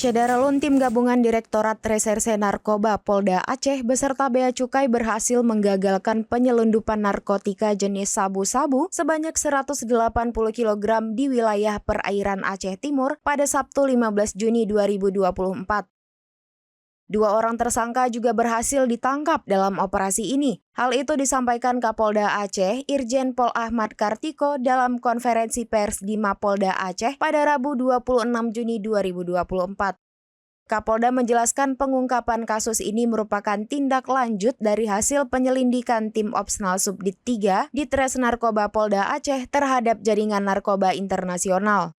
Syederalun tim gabungan Direktorat Reserse Narkoba Polda Aceh beserta Bea Cukai berhasil menggagalkan penyelundupan narkotika jenis sabu-sabu sebanyak 180 kg di wilayah perairan Aceh Timur pada Sabtu 15 Juni 2024. Dua orang tersangka juga berhasil ditangkap dalam operasi ini. Hal itu disampaikan Kapolda Aceh, Irjen Pol Ahmad Kartiko dalam konferensi pers di Mapolda Aceh pada Rabu 26 Juni 2024. Kapolda menjelaskan pengungkapan kasus ini merupakan tindak lanjut dari hasil penyelidikan tim Opsnal Subdit 3 di Tres Narkoba Polda Aceh terhadap jaringan narkoba internasional.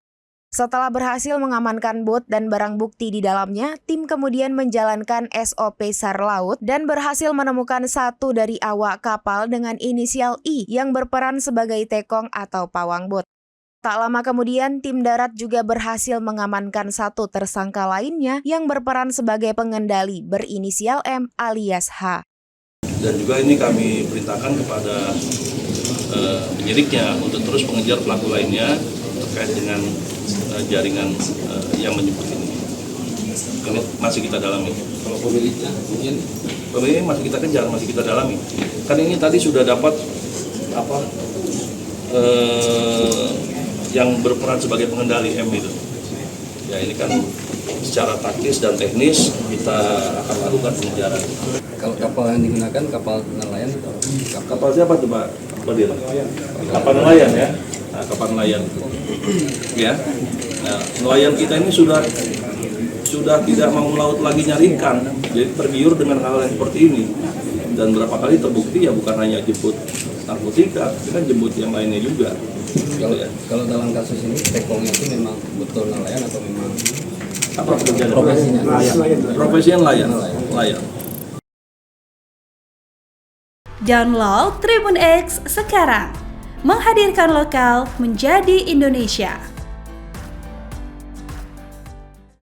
Setelah berhasil mengamankan bot dan barang bukti di dalamnya, tim kemudian menjalankan SOP SAR Laut dan berhasil menemukan satu dari awak kapal dengan inisial I yang berperan sebagai tekong atau pawang bot. Tak lama kemudian, tim darat juga berhasil mengamankan satu tersangka lainnya yang berperan sebagai pengendali berinisial M alias H. Dan juga ini kami perintahkan kepada penyidiknya untuk terus mengejar pelaku lainnya terkait dengan jaringan yang menyebut ini masih kita dalami. Kalau pemiliknya masih kita kejar, masih kita dalami. Kan ini tadi sudah dapat yang berperan sebagai pengendali M itu. Ya ini kan secara taktis dan teknis kita akan lakukan pengejaran. Kalau kapal yang digunakan kapal nelayan atau kapal siapa tuh Pak? Kapal nelayan ya. Nah, kapal nelayan ya. Nah, nelayan kita ini sudah tidak mau melaut lagi nyari ikan, jadi tergiur dengan hal yang seperti ini. Dan berapa kali terbukti ya bukan hanya jemput narkotika, tapi kan jemput yang lainnya juga. Kalau dalam kasus ini tekongnya itu memang betul nelayan atau memang apa pekerjaan? Profesinya nelayan. Download Tribun X sekarang, menghadirkan lokal menjadi Indonesia.